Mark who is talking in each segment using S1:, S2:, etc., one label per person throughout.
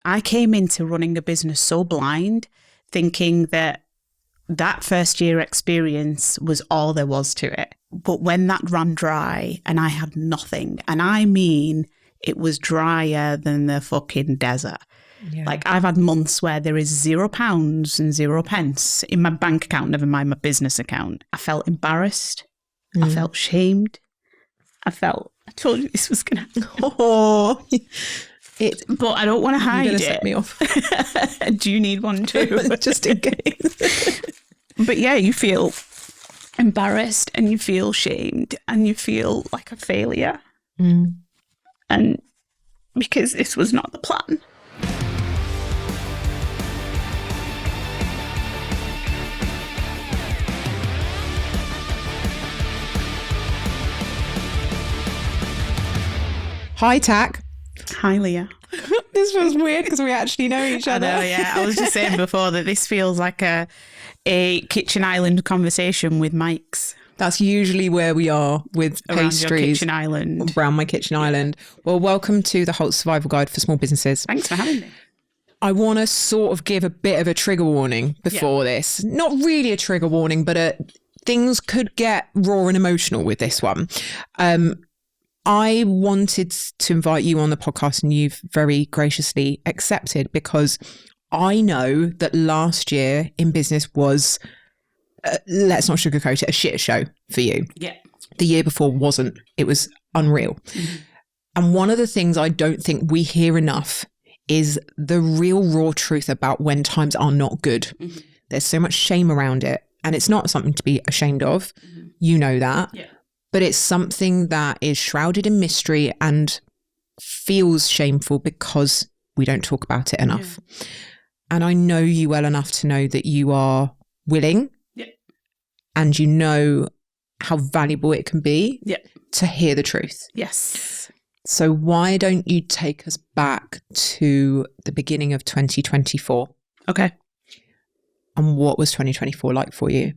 S1: I came into running a business so blind, thinking that first year experience was all there was to it. But when that ran dry and I had nothing, and I mean, it was drier than the fucking desert. Yeah. Like, I've had months where there is £0 and 0 pence in my bank account, never mind my business account. I felt embarrassed. I felt shamed. I told you this was going to happen. Oh, but I don't want to hide it.
S2: Set me off.
S1: Do you need one too?
S2: Just in case.
S1: But yeah, you feel embarrassed and you feel shamed and you feel like a failure. And because this was not the plan.
S2: Hi, Taq.
S1: Hi, Leah.
S2: This feels weird because we actually know each other.
S1: I know, yeah. I was just saying before that this feels like a kitchen island conversation with mics.
S2: That's usually where we are with
S1: around
S2: pastries.
S1: Your kitchen island.
S2: Around my kitchen island. Well, welcome to the Holt Survival Guide for Small Businesses.
S1: Thanks for having me.
S2: I want to sort of give a bit of a trigger warning before this. Not really a trigger warning, but things could get raw and emotional with this one. I wanted to invite you on the podcast and you've very graciously accepted because I know that last year in business was, let's not sugarcoat it, a shit show for you.
S1: Yeah.
S2: The year before wasn't. It was unreal. And one of the things I don't think we hear enough is the real raw truth about when times are not good. There's so much shame around it and it's not something to be ashamed of. You know that. Yeah. But it's something that is shrouded in mystery and feels shameful because we don't talk about it enough. Yeah. And I know you well enough to know that you are willing and you know how valuable it can be to hear the truth.
S1: Yes.
S2: So why don't you take us back to the beginning of 2024?
S1: Okay.
S2: And what was 2024 like for you?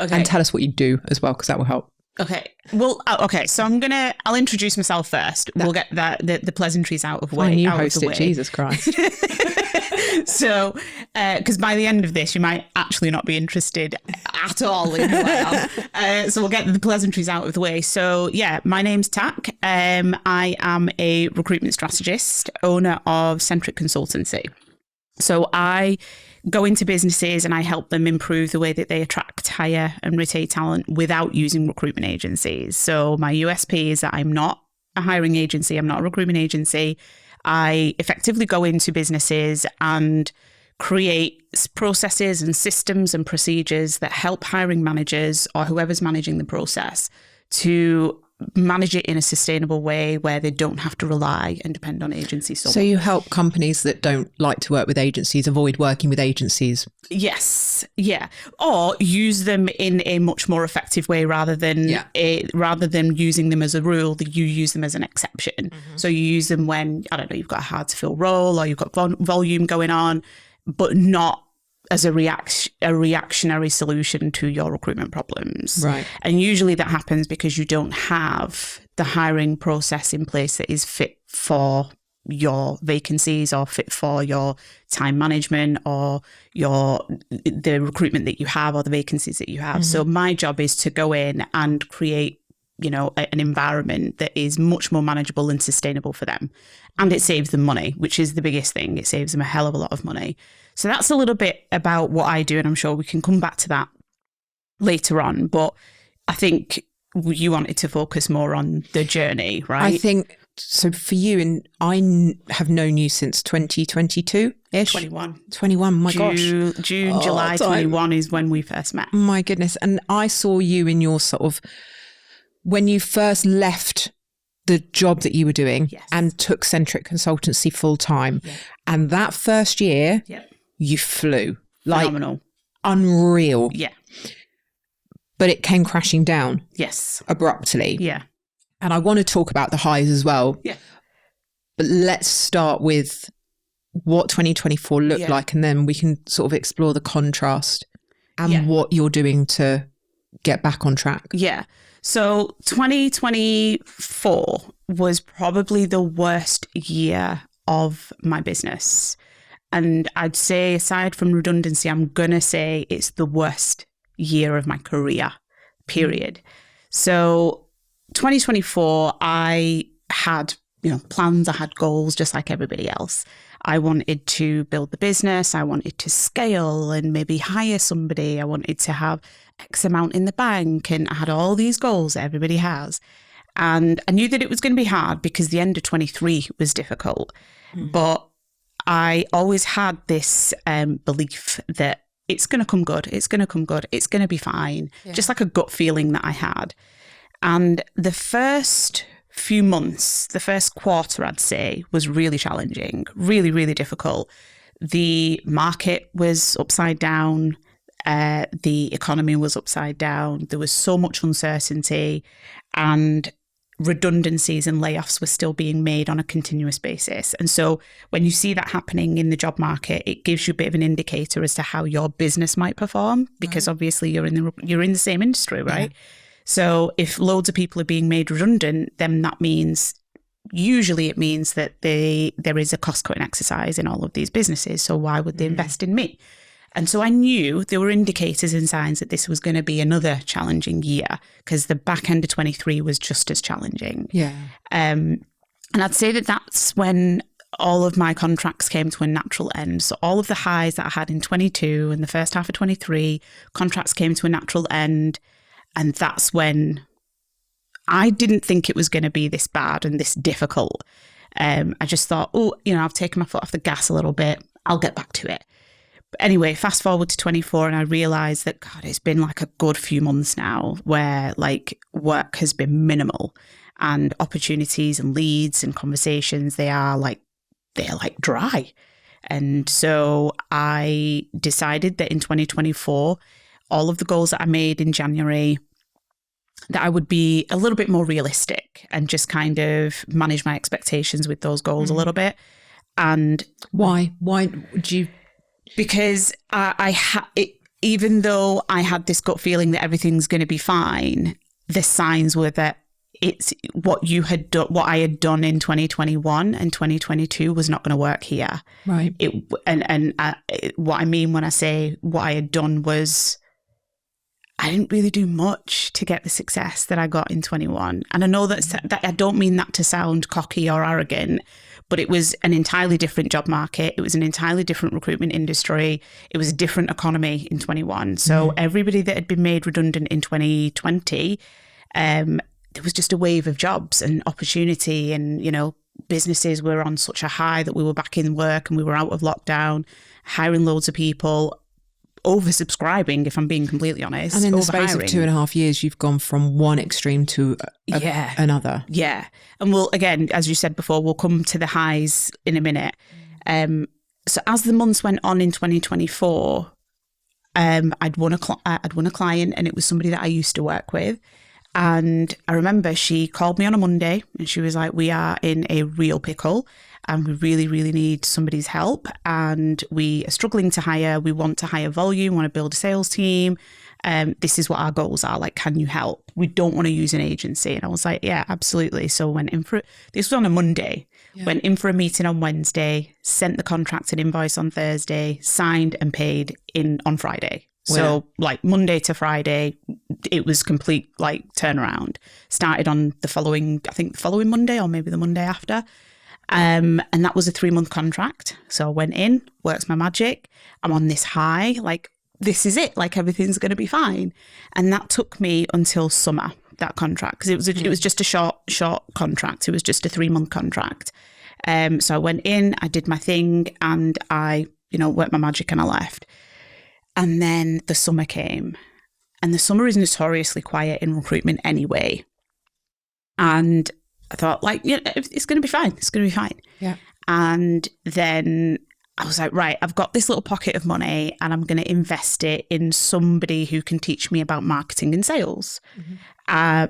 S2: Okay. And tell us what you do as well, because that will help.
S1: Okay. Well, okay. So I'll introduce myself first. We'll get the pleasantries out of the way.
S2: You host it, Jesus Christ.
S1: So, because by the end of this, you might actually not be interested at all in who I am. So we'll get the pleasantries out of the way. So yeah, my name's Taq. I am a recruitment strategist, owner of Centric Consultancy. So I go into businesses and I help them improve the way that they attract, hire and retain talent without using recruitment agencies. So my USP is that I'm not a hiring agency. I'm not a recruitment agency. I effectively go into businesses and create processes and systems and procedures that help hiring managers or whoever's managing the process to manage it in a sustainable way where they don't have to rely and depend on agencies.
S2: So you help companies that don't like to work with agencies avoid working with agencies?
S1: Yes. Yeah. Or use them in a much more effective way rather than using them as a rule, that you use them as an exception. So you use them when, I don't know, you've got a hard to fill role or you've got volume going on, but not as a reactionary solution to your recruitment problems.
S2: Right.
S1: And usually that happens because you don't have the hiring process in place that is fit for your vacancies or fit for your time management or the recruitment that you have or the vacancies that you have. So my job is to go in and create, an environment that is much more manageable and sustainable for them. And it saves them money, which is the biggest thing. It saves them a hell of a lot of money. So that's a little bit about what I do, and I'm sure we can come back to that later on. But I think you wanted to focus more on the journey, right?
S2: I think, so for you, and I have known you since 2022-ish? 21, my gosh.
S1: June, July 21 is when we first met.
S2: My goodness. And I saw you in your sort of, when you first left the job that you were doing and took Centric Consultancy full time. Yeah. And that first year, you flew.
S1: Phenomenal.
S2: Unreal.
S1: Yeah.
S2: But it came crashing down.
S1: Yes.
S2: Abruptly.
S1: Yeah.
S2: And I want to talk about the highs as well.
S1: Yeah.
S2: But let's start with what 2024 looked like, and then we can sort of explore the contrast and what you're doing to get back on track.
S1: Yeah. So 2024 was probably the worst year of my business. And I'd say, aside from redundancy, I'm going to say it's the worst year of my career, period. So 2024, I had, plans, I had goals just like everybody else. I wanted to build the business. I wanted to scale and maybe hire somebody. I wanted to have X amount in the bank. And I had all these goals that everybody has. And I knew that it was going to be hard because the end of 23 was difficult. But I always had this belief that it's going to come good. It's going to come good. It's going to be fine. Yeah. Just like a gut feeling that I had. And the first few months, the first quarter, I'd say, was really challenging, really, really difficult. The market was upside down. The economy was upside down. There was so much uncertainty, and redundancies and layoffs were still being made on a continuous basis. And so when you see that happening in the job market, it gives you a bit of an indicator as to how your business might perform, because obviously you're in the same industry, right? Yeah. So if loads of people are being made redundant, then that means, usually it means that there is a cost-cutting exercise in all of these businesses. So why would they invest in me? And so I knew there were indicators and signs that this was going to be another challenging year, because the back end of 23 was just as challenging. Yeah. And I'd say that that's when all of my contracts came to a natural end. So all of the highs that I had in 22 and the first half of 23, contracts came to a natural end. And that's when I didn't think it was going to be this bad and this difficult. I just thought, I've taken my foot off the gas a little bit. I'll get back to it. But anyway, fast forward to 24 and I realised that, God, it's been like a good few months now where like work has been minimal, and opportunities and leads and conversations, they're like dry. And so I decided that in 2024, all of the goals that I made in January, that I would be a little bit more realistic and just kind of manage my expectations with those goals a little bit. And
S2: why would you?
S1: Because even though I had this gut feeling that everything's going to be fine, the signs were that it's what I had done in 2021 and 2022 was not going to work here.
S2: Right.
S1: What I mean when I say what I had done was, I didn't really do much to get the success that I got in 21. And I know that I don't mean that to sound cocky or arrogant, but it was an entirely different job market. It was an entirely different recruitment industry. It was a different economy in 21. So everybody that had been made redundant in 2020, there was just a wave of jobs and opportunity, and, businesses were on such a high that we were back in work and we were out of lockdown, hiring loads of people, oversubscribing, if I'm being completely honest.
S2: And in the space of 2.5 years, you've gone from one extreme to another.
S1: Yeah. And we'll, again, as you said before, we'll come to the highs in a minute. So as the months went on in 2024, I'd won a client, and it was somebody that I used to work with. And I remember she called me on a Monday and she was like, we are in a real pickle and we really, really need somebody's help. And we are struggling to hire. We want to hire volume, want to build a sales team. This is what our goals are. Like, can you help? We don't want to use an agency. And I was like, yeah, absolutely. So went in for, this was on a Monday, went in for a meeting on Wednesday, sent the contract and invoice on Thursday, signed and paid on Friday. So like Monday to Friday, it was complete like turnaround. Started on the following Monday or maybe the Monday after. And that was a 3-month contract. So I went in, worked my magic. I'm on this high, like this is it, like everything's going to be fine. And that took me until summer, that contract, because it was just a short contract. It was just a 3-month contract. So I went in, I did my thing, and I, worked my magic and I left. And then the summer came, and the summer is notoriously quiet in recruitment anyway. And I thought, it's going to be fine. It's going to be fine.
S2: Yeah.
S1: And then I was like, right, I've got this little pocket of money and I'm going to invest it in somebody who can teach me about marketing and sales.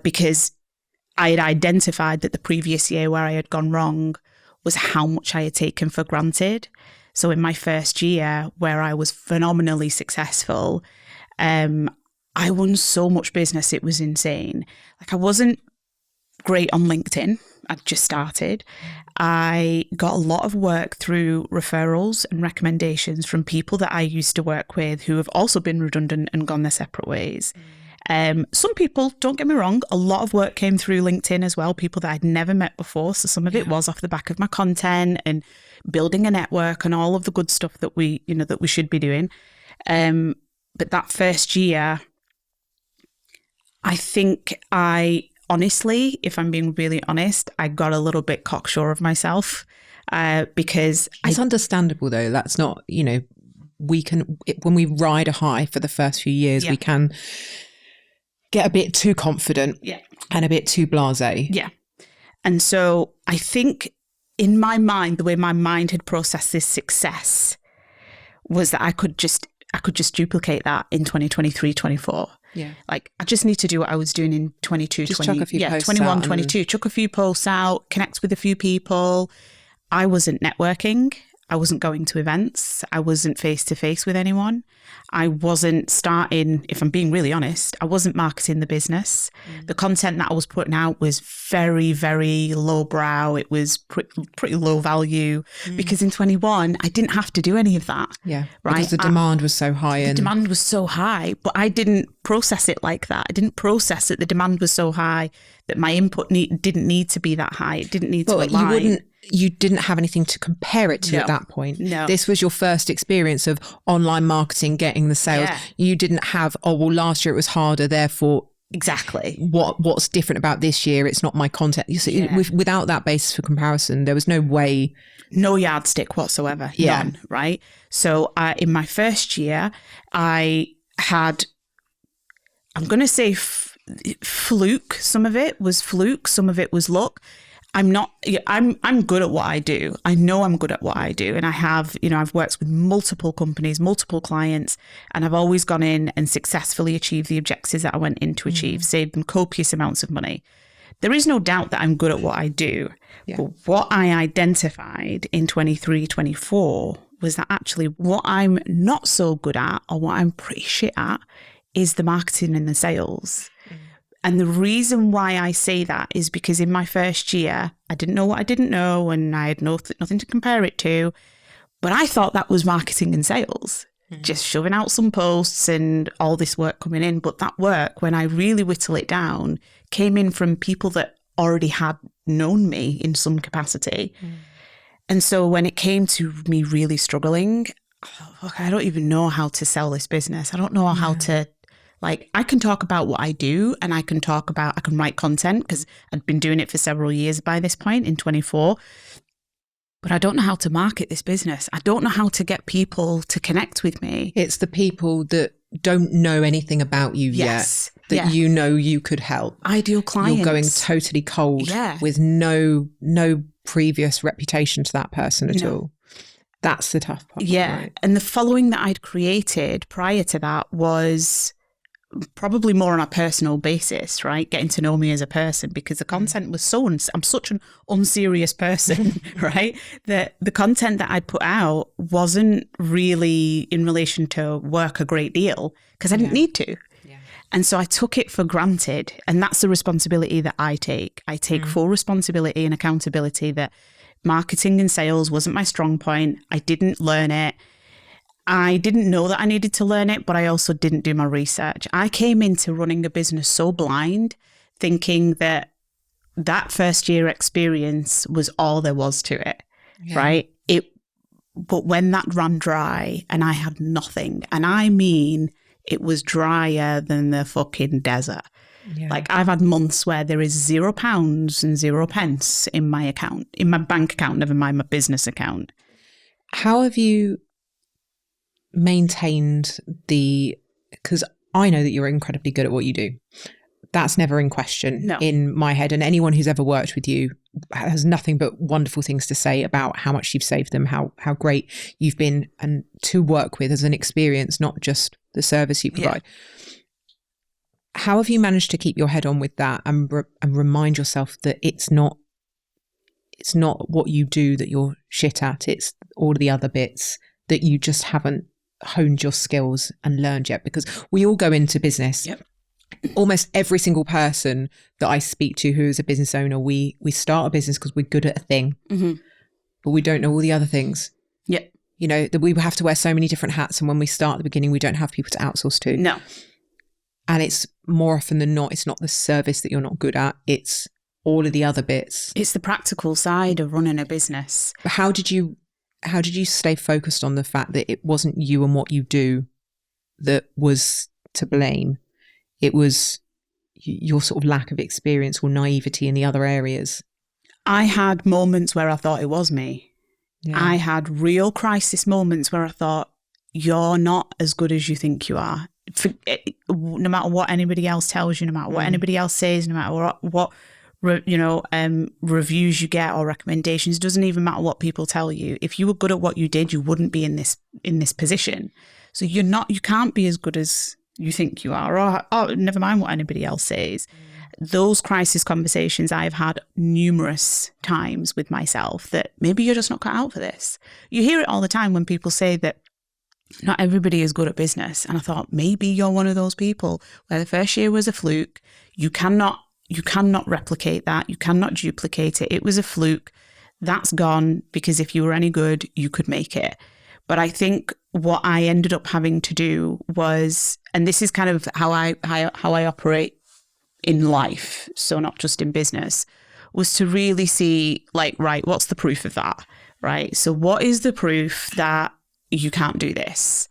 S1: Because I had identified that the previous year where I had gone wrong was how much I had taken for granted. So in my first year, where I was phenomenally successful, I won so much business, it was insane. Like, I wasn't great on LinkedIn. I'd just started. I got a lot of work through referrals and recommendations from people that I used to work with who have also been redundant and gone their separate ways. Some people, don't get me wrong, a lot of work came through LinkedIn as well, people that I'd never met before. So some of it was off the back of my content and building a network and all of the good stuff that we should be doing. But that first year, I think honestly, if I'm being really honest, I got a little bit cocksure of myself because
S2: it's understandable though. That's not, when we ride a high for the first few years, we can get a bit too confident and a bit too blasé.
S1: Yeah. And so I think in my mind, the way my mind had processed this success was that I could just duplicate that in 2023, 24.
S2: Yeah.
S1: Like, I just need to do what I was doing in 22,
S2: just
S1: 20,
S2: chuck a few posts
S1: 21,
S2: out
S1: 22. Chuck a few posts out, connect with a few people. I wasn't networking. I wasn't going to events. I wasn't face to face with anyone. I wasn't starting, if I'm being really honest, I wasn't marketing the business. The content that I was putting out was very, very lowbrow. It was pretty low value because in 21, I didn't have to do any of that.
S2: Yeah.
S1: Right.
S2: Because the demand was so high.
S1: The demand was so high, but I didn't process it like that. I didn't process that the demand was so high that my input didn't need to be that high. It didn't need to align.
S2: You didn't have anything to compare it to at that point.
S1: No.
S2: This was your first experience of online marketing, getting the sales.
S1: Yeah.
S2: You didn't have, last year it was harder, therefore
S1: exactly
S2: what's different about this year? It's not my content. You see, without that basis for comparison, there was no way.
S1: No yardstick whatsoever.
S2: Yeah.
S1: None, right? So in my first year, I had, I'm going to say fluke. Some of it was fluke. Some of it was luck. I'm good at what I do. I know I'm good at what I do. And I have, I've worked with multiple companies, multiple clients, and I've always gone in and successfully achieved the objectives that I went in to achieve, saved them copious amounts of money. There is no doubt that I'm good at what I do. Yeah. But what I identified in 23, 24 was that actually what I'm not so good at, or what I'm pretty shit at, is the marketing and the sales. And the reason why I say that is because in my first year, I didn't know what I didn't know and I had nothing to compare it to. But I thought that was marketing and sales, just shoving out some posts and all this work coming in. But that work, when I really whittle it down, came in from people that already had known me in some capacity. And so when it came to me really struggling, I don't even know how to sell this business. I don't know how to... Like, I can talk about what I do and I can write content because I'd been doing it for several years by this point in 24, but I don't know how to market this business. I don't know how to get people to connect with me.
S2: It's the people that don't know anything about you yet that you could help.
S1: Ideal clients.
S2: You're going totally cold with no previous reputation to that person at all. That's the tough part.
S1: Yeah. Right? And the following that I'd created prior to that was probably more on a personal basis, right? Getting to know me as a person, because the content was I'm such an unserious person, right? That the content that I'd put out wasn't really in relation to work a great deal because I didn't need to. Yeah. And so I took it for granted. And that's the responsibility that I take. I take full responsibility and accountability that marketing and sales wasn't my strong point. I didn't learn it. I didn't know that I needed to learn it, but I also didn't do my research. I came into running a business so blind, thinking that first year experience was all there was to it, right? But when that ran dry and I had nothing, and I mean, it was drier than the fucking desert. Yeah. Like, I've had months where there is £0 and 0 pence in my account, in my bank account, never mind my business account.
S2: How have you maintained because I know that you're incredibly good at what you do. That's never in question in my head. And anyone who's ever worked with you has nothing but wonderful things to say about how much you've saved them, how great you've been and to work with as an experience, not just the service you provide. Yeah. How have you managed to keep your head on with that and remind yourself that it's not what you do that you're shit at, it's all of the other bits that you just haven't honed your skills and learned yet? Because we all go into business almost every single person that I speak to who is a business owner, we start a business because we're good at a thing, but we don't know all the other things.
S1: Yeah.
S2: You know, that we have to wear so many different hats. And when we start at the beginning, we don't have people to outsource to.
S1: No.
S2: And it's more often than not, it's not the service that you're not good at. It's all of the other bits.
S1: It's the practical side of running a business.
S2: But how did you stay focused on the fact that it wasn't you and what you do that was to blame? It was your sort of lack of experience or naivety in the other areas.
S1: I had moments where I thought it was me.
S2: Yeah.
S1: I had real crisis moments where I thought, you're not as good as you think you are. No matter what anybody else tells you, no matter what anybody else says, no matter what reviews you get or recommendations, doesn't even matter what people tell you. If you were good at what you did, you wouldn't be in this position. So you can't be as good as you think you are, or never mind what anybody else says. Those crisis conversations I've had numerous times with myself, that maybe you're just not cut out for this. You hear it all the time when people say that not everybody is good at business. And I thought, maybe you're one of those people where the first year was a fluke. You cannot replicate that. You cannot duplicate it. It was a fluke. That's gone, because if you were any good, you could make it. But I think what I ended up having to do was, and this is kind of how I operate in life, so not just in business, was to really see, like, right, what's the proof of that, right? So what is the proof that you can't do this?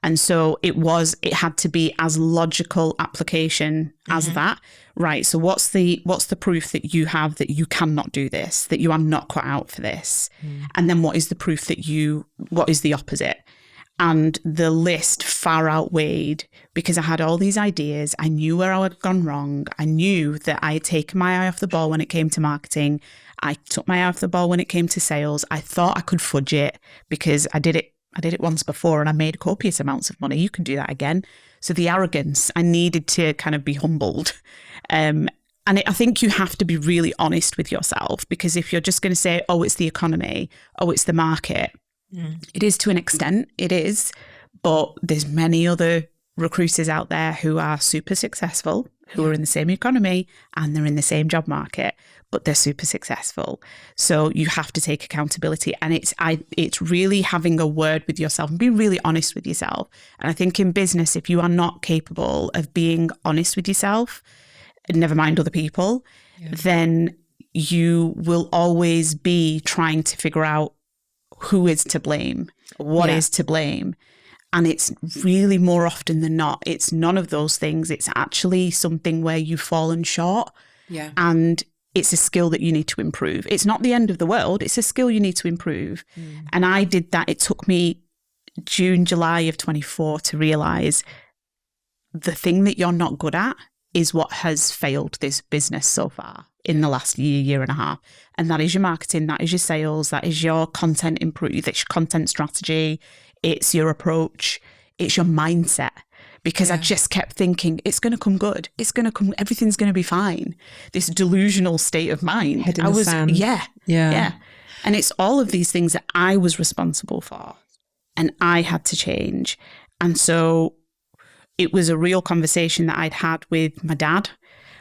S1: And so it had to be as logical application as that, right? So what's the proof that you have that you cannot do this, that you are not cut out for this? And then what is the proof what is the opposite? And the list far outweighed, because I had all these ideas. I knew where I had gone wrong. I knew that I had taken my eye off the ball when it came to marketing. I took my eye off the ball when it came to sales. I thought I could fudge it because I did it once before and I made copious amounts of money. You can do that again. So the arrogance, I needed to kind of be humbled. And I think you have to be really honest with yourself, because if you're just going to say, oh, it's the economy, oh, it's the market, it is to an extent, it is. But there's many other recruiters out there who are super successful, who are in the same economy and they're in the same job market, but they're super successful. So you have to take accountability, and it's really having a word with yourself and being really honest with yourself. And I think in business, if you are not capable of being honest with yourself, never mind other people, then you will always be trying to figure out who is to blame, what is to blame. And it's really, more often than not, it's none of those things. It's actually something where you've fallen short. Yeah. And it's a skill that you need to improve. It's not the end of the world. It's a skill you need to improve. And I did that. It took me June, July of 24 to realise the thing that you're not good at is what has failed this business so far in the last year and a half. And that is your marketing, that is your sales, that is your content that's your content strategy, it's your approach, it's your mindset. Because I just kept thinking, it's going to come good. It's going to come, everything's going to be fine. This delusional state of mind.
S2: Head in the sand.
S1: Yeah. And it's all of these things that I was responsible for and I had to change. And so it was a real conversation that I'd had with my dad,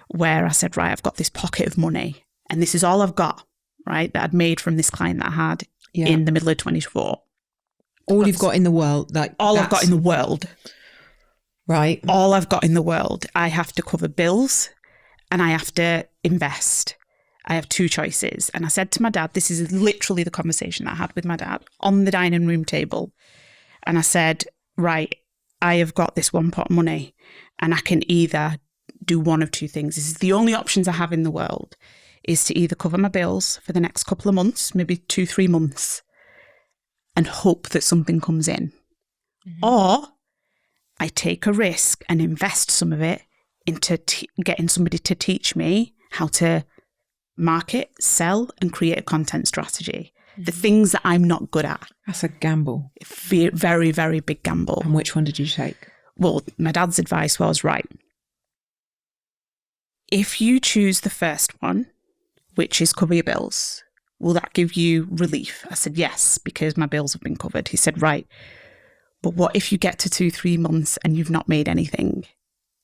S1: where I said, right, I've got this pocket of money and this is all I've got, right, that I'd made from this client that I had in the middle of 24.
S2: All you've got in the world.
S1: I've got in the world.
S2: Right.
S1: All I've got in the world. I have to cover bills and I have to invest. I have two choices. And I said to my dad, this is literally the conversation that I had with my dad on the dining room table. And I said, right, I have got this one pot of money and I can either do one of two things. This is the only options I have in the world, is to either cover my bills for the next couple of months, maybe 2-3 months, and hope that something comes in. Or I take a risk and invest some of it into getting somebody to teach me how to market, sell, and create a content strategy. The things that I'm not good at.
S2: That's a gamble.
S1: Very, very big gamble.
S2: And which one did you take?
S1: Well, my dad's advice was, right, if you choose the first one, which is cover your bills, will that give you relief? I said, yes, because my bills have been covered. He said, right, but what if you get to 2-3 months and you've not made anything?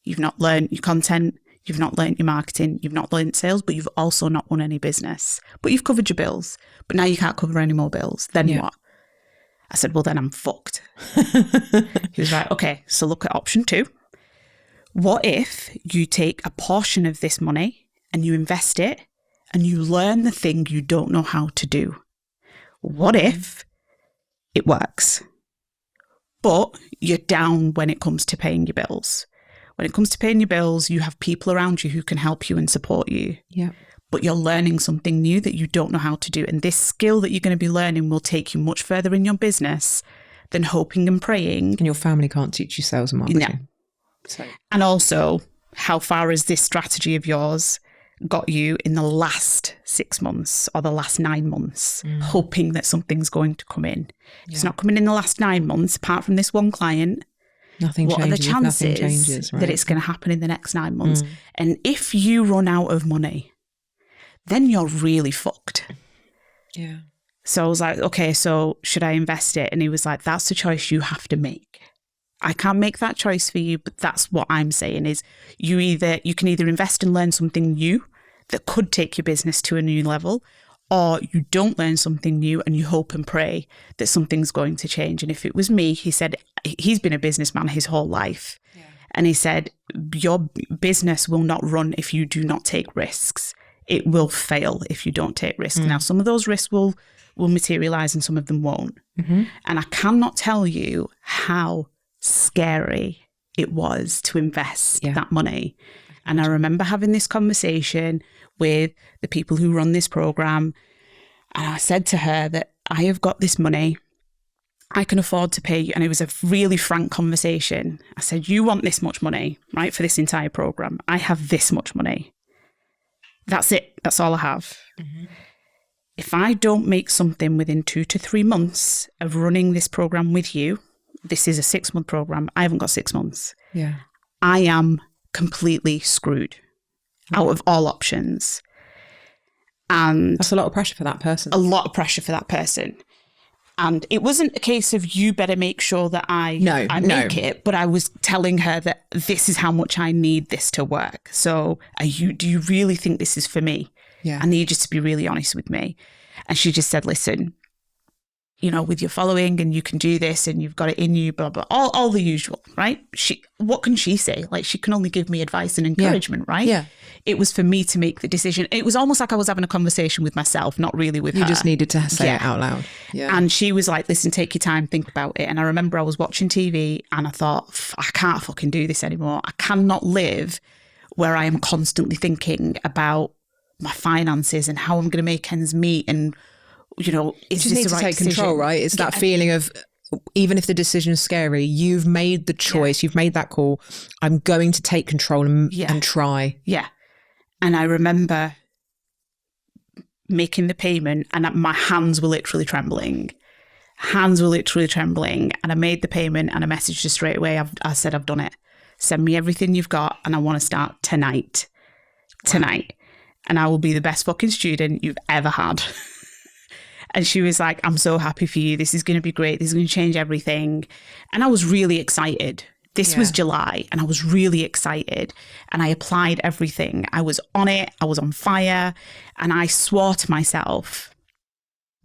S1: you've not learned your content, you've not learned your marketing, you've not learned sales, but you've also not won any business. But you've covered your bills. But now you can't cover any more bills. Then what? I said, well, then I'm fucked. He was like, okay, so look at option 2. What if you take a portion of this money and you invest it and you learn the thing you don't know how to do? What if it works, but you're down when it comes to paying your bills? When it comes to paying your bills, you have people around you who can help you and support you.
S2: Yeah.
S1: But you're learning something new that you don't know how to do. And this skill that you're going to be learning will take you much further in your business than hoping and praying.
S2: And your family can't teach you sales and marketing.
S1: No. So. And also, how far has this strategy of yours got you in the last 6 months or the last 9 months, hoping that something's going to come in? If it's not coming in the last 9 months, apart from this one client, what are the chances that it's going to happen in the next 9 months? And if you run out of money, then you're really fucked.
S2: Yeah.
S1: So I was like, okay, so should I invest it? And he was like, that's the choice you have to make. I can't make that choice for you, but that's what I'm saying is you can either invest and learn something new that could take your business to a new level, or you don't learn something new and you hope and pray that something's going to change. And if it was me, he said, he's been a businessman his whole life. Yeah. And he said, your business will not run if you do not take risks. It will fail if you don't take risks. Now, some of those risks will materialize and some of them won't. And I cannot tell you how scary it was to invest that money. And I remember having this conversation with the people who run this program. And I said to her that I have got this money. I can afford to pay you. And it was a really frank conversation. I said, you want this much money, right, for this entire program. I have this much money. That's it. That's all I have. If I don't make something within 2 to 3 months of running this program with you, this is a 6-month program. I haven't got 6 months.
S2: Yeah.
S1: I am completely screwed out of all options. And
S2: that's a lot of pressure for that person.
S1: A lot of pressure for that person. And it wasn't a case of you better make sure that I make it, but I was telling her that this is how much I need this to work. So do you really think this is for me?
S2: Yeah.
S1: I need you to be really honest with me. And she just said, listen, with your following and you can do this and you've got it in you, blah, blah, all the usual, right? What can she say? Like, she can only give me advice and encouragement, right?
S2: Yeah.
S1: It was for me to make the decision. It was almost like I was having a conversation with myself, not really with her.
S2: You just needed to say it out loud. Yeah.
S1: And she was like, listen, take your time, think about it. And I remember I was watching TV and I thought, I can't fucking do this anymore. I cannot live where I am constantly thinking about my finances and how I'm going to make ends meet and is this the right decision? You need to take
S2: control, right? It's that feeling of, even if the decision is scary, you've made the choice, you've made that call. I'm going to take control and try.
S1: Yeah. And I remember making the payment and my hands were literally trembling. And I made the payment and I messaged her straight away. I said, I've done it. Send me everything you've got and I want to start tonight. And I will be the best fucking student you've ever had. And she was like, I'm so happy for you. This is going to be great. This is going to change everything. And I was really excited. This was July and I was really excited and I applied everything. I was on it. I was on fire and I swore to myself,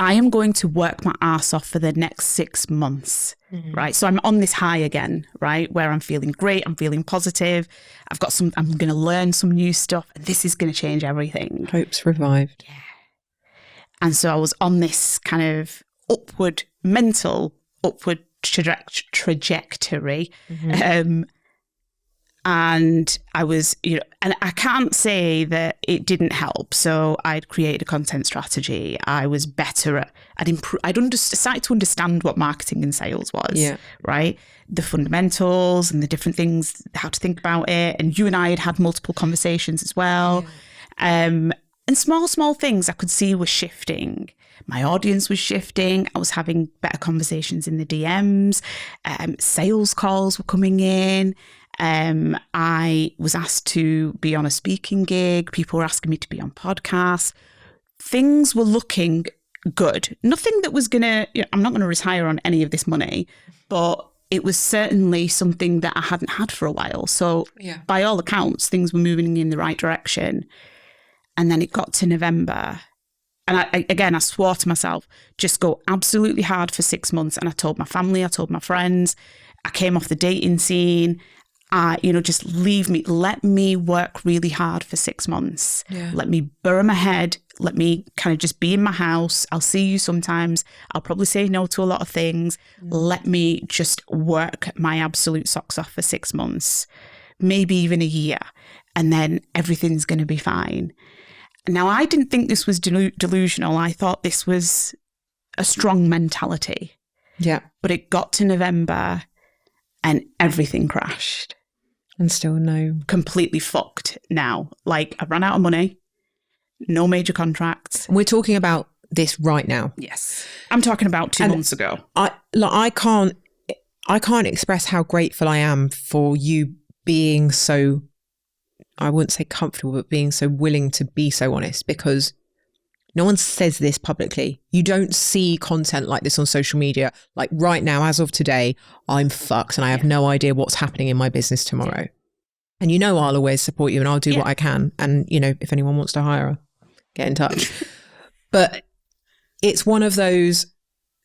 S1: I am going to work my ass off for the next 6 months, right? So I'm on this high again, right? Where I'm feeling great. I'm feeling positive. I'm going to learn some new stuff and this is going to change everything.
S2: Hope's revived.
S1: Yeah. And so I was on this kind of mental upward trajectory. And I was, and I can't say that it didn't help. So I'd created a content strategy. I was better at, I'd started to understand what marketing and sales was, right? The fundamentals and the different things, how to think about it. And you and I had multiple conversations as well. And small things I could see were shifting. My audience was shifting. I was having better conversations in the DMs. Sales calls were coming in. I was asked to be on a speaking gig. People were asking me to be on podcasts. Things were looking good. Nothing that was I'm not going to retire on any of this money, but it was certainly something that I hadn't had for a while. So by all accounts, things were moving in the right direction. And then it got to November. And I swore to myself, just go absolutely hard for 6 months. And I told my family, I told my friends, I came off the dating scene. Just leave me, let me work really hard for 6 months. Yeah. Let me bury my head. Let me kind of just be in my house. I'll see you sometimes. I'll probably say no to a lot of things. Let me just work my absolute socks off for 6 months, maybe even a year. And then everything's going to be fine. Now, I didn't think this was delusional. I thought this was a strong mentality.
S2: Yeah.
S1: But it got to November and everything crashed.
S2: And still no.
S1: Completely fucked now. Like, I ran out of money, no major contracts.
S2: We're talking about this right now.
S1: Yes. I'm talking about 2 months ago.
S2: I can't express how grateful I am for you being so, I wouldn't say comfortable, but being so willing to be so honest, because no one says this publicly. You don't see content like this on social media. Like right now, as of today, I'm fucked and I have no idea what's happening in my business tomorrow. Yeah. And I'll always support you and I'll do what I can. And, if anyone wants to hire her, get in touch. But it's one of those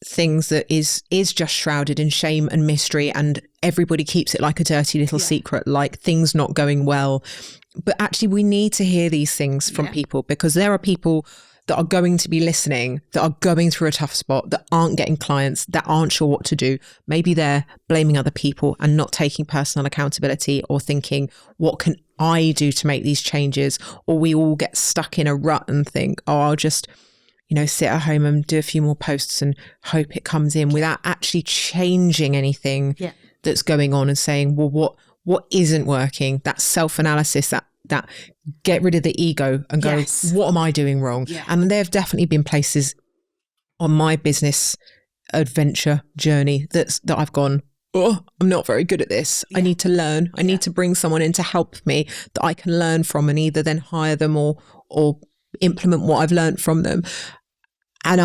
S2: things that is just shrouded in shame and mystery, and everybody keeps it like a dirty little secret, like things not going well. But actually, we need to hear these things from people, because there are people that are going to be listening, that are going through a tough spot, that aren't getting clients, that aren't sure what to do. Maybe they're blaming other people and not taking personal accountability, or thinking, what can I do to make these changes? Or we all get stuck in a rut and think, oh, I'll just, sit at home and do a few more posts and hope it comes in, without actually changing anything that's going on, and saying, well, what isn't working? That self-analysis, that get rid of the ego and go, what am I doing wrong? Yeah. And there have definitely been places on my business adventure journey that I've gone, oh, I'm not very good at this. I need to learn. I need to bring someone in to help me that I can learn from, and either then hire them or implement what I've learned from them. And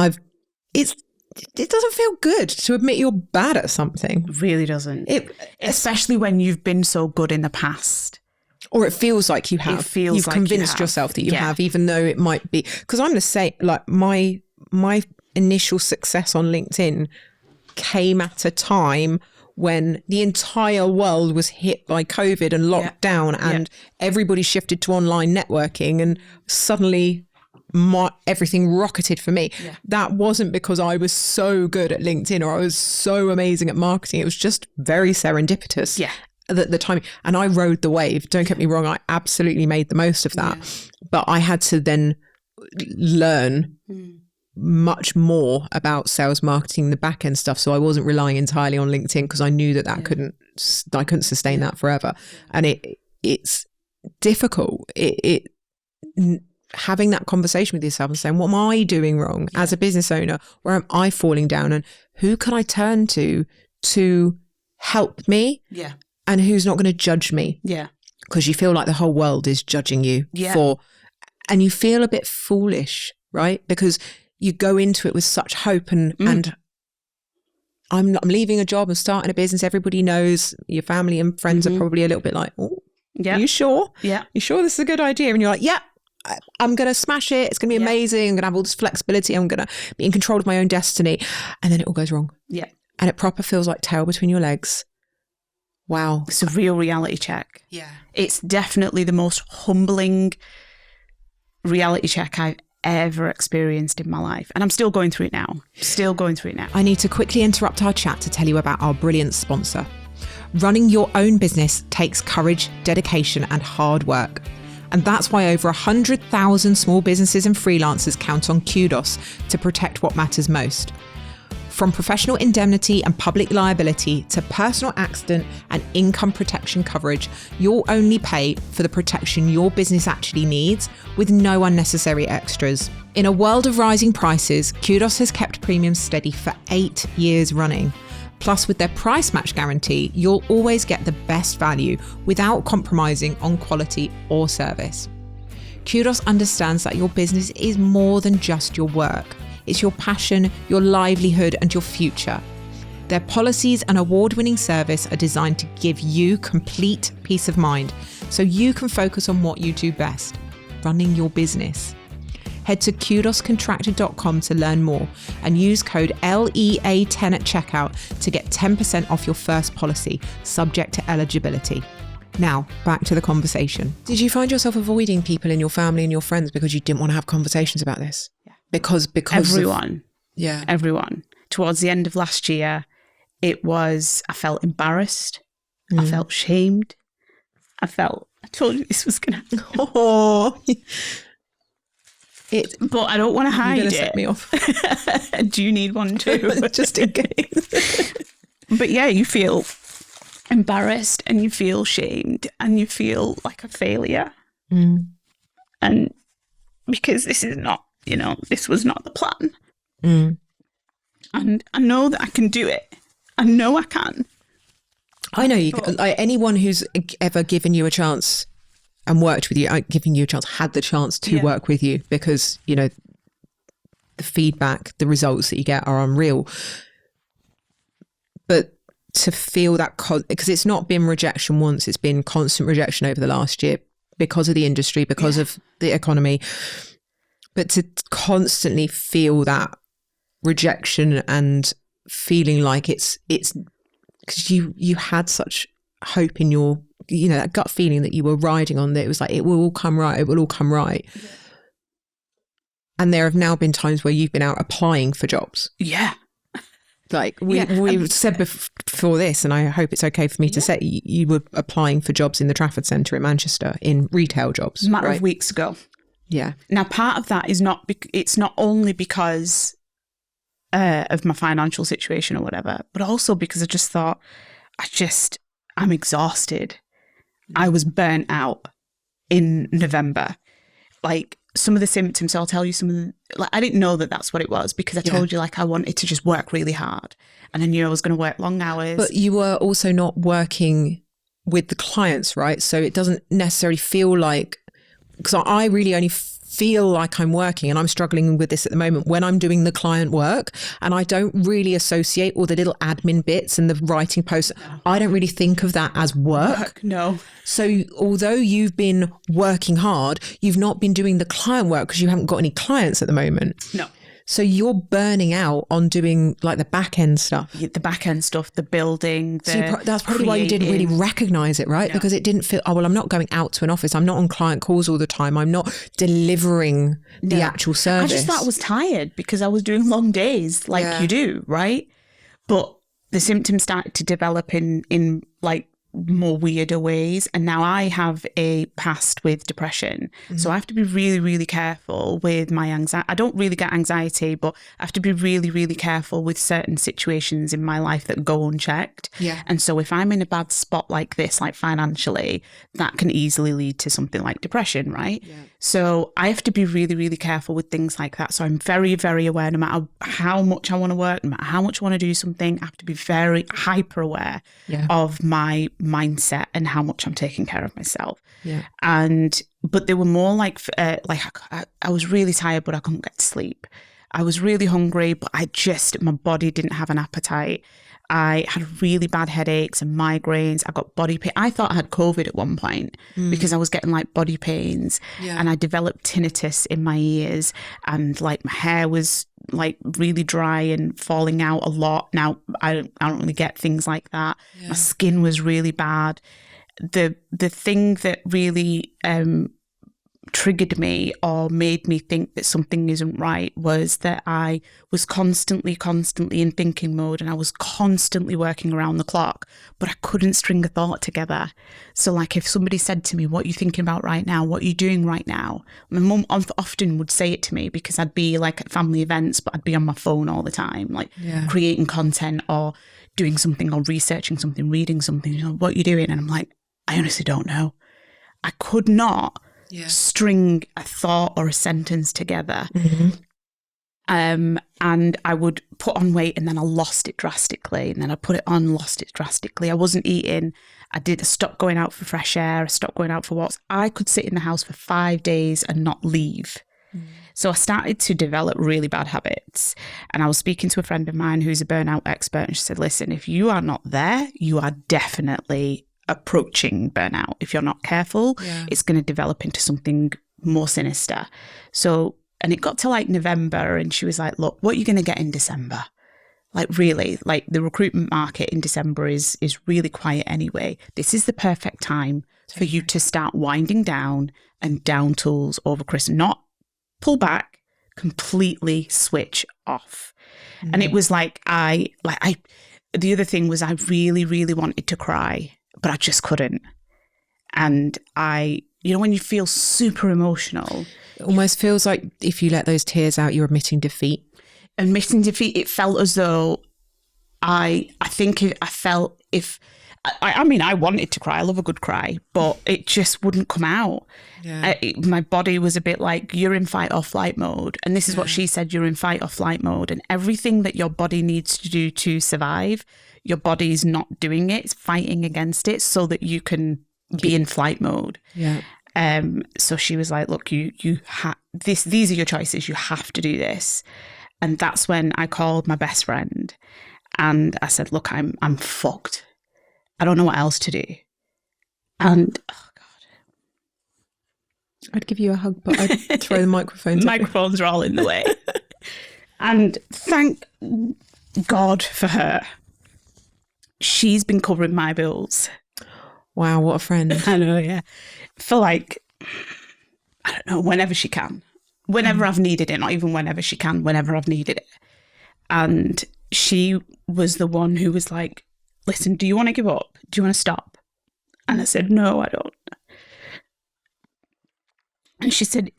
S2: it doesn't feel good to admit you're bad at something.
S1: It really doesn't. Especially when you've been so good in the past.
S2: Or it feels like you have. You've
S1: like
S2: convinced yourself that you have, even though it might be. Because I'm going to say, like, my initial success on LinkedIn came at a time when the entire world was hit by COVID and locked down, and everybody shifted to online networking, and suddenly everything rocketed for me. Yeah. That wasn't because I was so good at LinkedIn or I was so amazing at marketing. It was just very serendipitous. Yeah. The time, and I rode the wave. Don't get me wrong, I absolutely made the most of that. But I had to then learn much more about sales marketing, the back end stuff. So I wasn't relying entirely on LinkedIn, because I knew that I couldn't sustain that forever. And it's difficult. Having that conversation with yourself and saying, what am I doing wrong as a business owner? Where am I falling down? And who can I turn to help me? Yeah. And who's not going to judge me? Yeah. Because you feel like the whole world is judging you and you feel a bit foolish, right? Because you go into it with such hope and I'm leaving a job and starting a business. Everybody knows, your family and friends are probably a little bit like, oh, are you sure? Yeah. You sure this is a good idea? And you're like, yeah, I'm going to smash it. It's going to be amazing. I'm going to have all this flexibility. I'm going to be in control of my own destiny. And then it all goes wrong. Yeah. And it proper feels like tail between your legs. Wow.
S1: It's a real reality check. Yeah. It's definitely the most humbling reality check I've ever experienced in my life. And I'm still going through it now. I
S2: need to quickly interrupt our chat to tell you about our brilliant sponsor. Running your own business takes courage, dedication, and hard work. And that's why over 100,000 small businesses and freelancers count on Kudos to protect what matters most. From professional indemnity and public liability to personal accident and income protection coverage, you'll only pay for the protection your business actually needs, with no unnecessary extras. In a world of rising prices, Kudos has kept premiums steady for 8 years running. Plus, with their price match guarantee, you'll always get the best value without compromising on quality or service. Kudos understands that your business is more than just your work. It's your passion, your livelihood, and your future. Their policies and award-winning service are designed to give you complete peace of mind so you can focus on what you do best, running your business. Head to kudoscontractor.com to learn more and use code LEA10 at checkout to get 10% off your first policy, subject to eligibility. Now, back to the conversation. Did you find yourself avoiding people in your family and your friends because you didn't want to have conversations about this?
S1: Yeah.
S2: Because
S1: everyone. Towards the end of last year, I felt embarrassed. I felt shamed. I told you this was going to happen.
S2: Oh,
S1: but I don't want to hide
S2: You're
S1: it.
S2: gonna set me off.
S1: Do you need one too?
S2: Just in case.
S1: But yeah, you feel embarrassed and you feel shamed and you feel like a failure. And because this is not, this was not the plan. And I know that I can do it. I know I can.
S2: I know you can. Like, anyone who's ever given you a chance and worked with you, giving you a chance, had the chance to work with you, because, the feedback, the results that you get are unreal. But to feel that, because it's not been rejection once, it's been constant rejection over the last year because of the industry, because of the economy. But to constantly feel that rejection and feeling like it's because you had such hope in your, that gut feeling that you were riding on, that it was like, it will all come right, it will all come right. Yeah. And there have now been times where you've been out applying for jobs.
S1: Yeah.
S2: Like we've said before this, and I hope it's okay for me to say, you were applying for jobs in the Trafford Centre in Manchester, in retail jobs.
S1: A matter of weeks ago.
S2: Yeah.
S1: Now, part of that is it's not only because of my financial situation or whatever, but also because I just thought, I'm exhausted. I was burnt out in November. Like, some of the symptoms, so I'll tell you some of the, I didn't know that that's what it was, because I told you, I wanted to just work really hard, and I knew I was going to work long hours.
S2: But you were also not working with the clients, right? So it doesn't necessarily feel like, because I really only feel like I'm working, and I'm struggling with this at the moment, when I'm doing the client work, and I don't really associate all the little admin bits and the writing posts. No. I don't really think of that as work.
S1: No.
S2: So although you've been working hard, you've not been doing the client work because you haven't got any clients at the moment.
S1: No.
S2: So you're burning out on doing like the back end stuff.
S1: The back end stuff, the building,
S2: that's probably why you didn't really recognize it, right? No. Because it didn't feel, I'm not going out to an office. I'm not on client calls all the time. I'm not delivering the actual service.
S1: I just thought I was tired because I was doing long days like you do, right? But the symptoms started to develop in like more weirder ways, and now I have a past with depression, so I have to be really, really careful with my anxiety. I don't really get anxiety, but I have to be really, really careful with certain situations in my life that go unchecked. And so if I'm in a bad spot like this, like financially, that can easily lead to something like depression, right? So I have to be really, really careful with things like that. So I'm very, very aware, no matter how much I want to work, no matter how much I want to do something, I have to be very hyper aware of my mindset and how much I'm taking care of myself. But they were more like I was really tired, but I couldn't get to sleep. I was really hungry, but my body didn't have an appetite. I had really bad headaches and migraines. I got body pain. I thought I had COVID at one point because I was getting like body pains, and I developed tinnitus in my ears, and like my hair was like really dry and falling out a lot. Now I don't really get things like that. My skin was really bad. The thing that really triggered me or made me think that something isn't right was that I was constantly in thinking mode, and I was constantly working around the clock, but I couldn't string a thought together. So like if somebody said to me, what are you thinking about right now? What are you doing right now? My mum often would say it to me because I'd be like at family events, but I'd be on my phone all the time, like creating content or doing something or researching something, reading something. What are you doing? And I'm like, I honestly don't know. I could not string a thought or a sentence together. And I would put on weight, and then I lost it drastically, and then I put it on, lost it drastically. I wasn't eating. I stopped going out for fresh air. I stopped going out for walks. I could sit in the house for 5 days and not leave. So I started to develop really bad habits. And I was speaking to a friend of mine who's a burnout expert, and she said, listen, if you are not there, you are definitely approaching burnout. If you're not careful, it's going to develop into something more sinister. So, and it got to like November, and she was like, look, what are you going to get in December? Like really, like the recruitment market in December is really quiet anyway. This is the perfect time for you to start winding down and down tools over Christmas. Not pull back, completely switch off. And it was the other thing was I really, really wanted to cry, but I just couldn't. And when you feel super emotional.
S2: It almost feels like if you let those tears out, you're admitting defeat.
S1: Admitting defeat, it felt as though I wanted to cry. I love a good cry, but it just wouldn't come out. Yeah. My body was a bit like, you're in fight or flight mode. And this is what she said, you're in fight or flight mode. And everything that your body needs to do to survive, your body's not doing it. It's fighting against it so that you can be in flight mode. Yeah. So she was like, look, these are your choices. You have to do this. And that's when I called my best friend and I said, look, I'm fucked. I don't know what else to do. And oh God.
S2: I'd give you a hug, but I'd throw the microphones.
S1: Microphones are all in the way. And thank God for her. She's been covering my bills.
S2: Wow, what a friend.
S1: I know, yeah. For like, I don't know, whenever she can. Whenever I've needed it, not even whenever she can, whenever I've needed it. And she was the one who was like, listen, do you want to give up? Do you want to stop? And I said, no, I don't. And she said,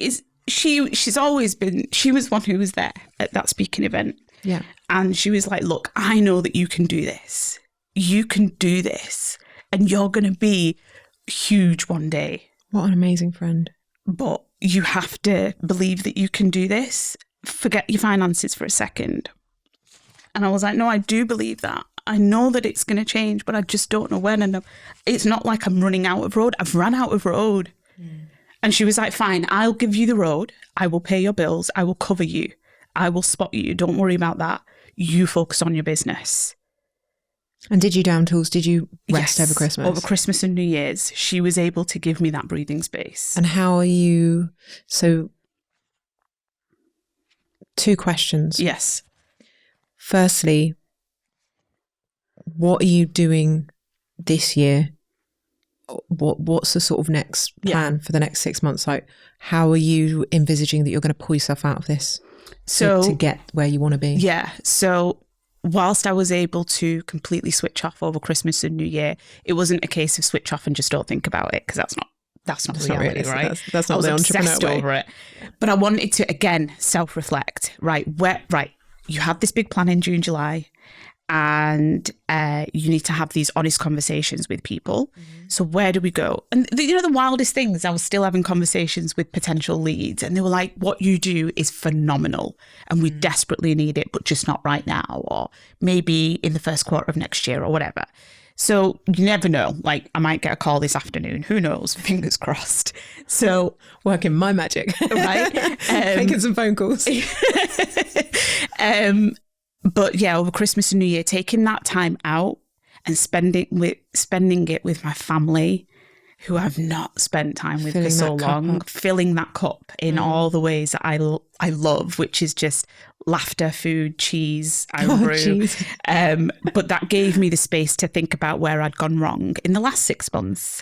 S1: she's always been, she was one who was there at that speaking event.
S2: Yeah.
S1: And she was like, look, I know that you can do this. You can do this. And you're going to be huge one day.
S2: What an amazing friend.
S1: But you have to believe that you can do this. Forget your finances for a second. And I was like, no, I do believe that. I know that it's going to change, but I just don't know when. And it's not like I'm running out of road. I've run out of road. And she was like, fine, I'll give you the road. I will pay your bills. I will cover you. I will spot you. Don't worry about that. You focus on your business.
S2: And did you down tools? Did you rest over Christmas?
S1: Over Christmas and New Year's, she was able to give me that breathing space.
S2: And how are you? So, 2 questions.
S1: Yes.
S2: Firstly, what are you doing this year? What's the sort of next plan for the next 6 months? Like, how are you envisaging that you're going to pull yourself out of this to get where you want to be? Yeah.
S1: So whilst I was able to completely switch off over Christmas and New Year, it wasn't a case of switch off and just don't think about it, because that's not reality, right?
S2: That's not the entrepreneur way.
S1: Over it. But I wanted to, again, self-reflect, right? You had this big plan in June, July, and you need to have these honest conversations with people. So where do we go? And the wildest things, I was still having conversations with potential leads, and they were like, what you do is phenomenal and we desperately need it, but just not right now, or maybe in the first quarter of next year or whatever. So you never know. Like, I might get a call this afternoon. Who knows? Fingers crossed. So
S2: working my magic,
S1: right?
S2: Making some phone calls.
S1: But yeah, over Christmas and New Year, taking that time out and spending it with my family, who I've not spent time with for so long, filling that cup in all the ways that I love, which is just laughter, food, cheese, Iron brew. But that gave me the space to think about where I'd gone wrong in the last 6 months.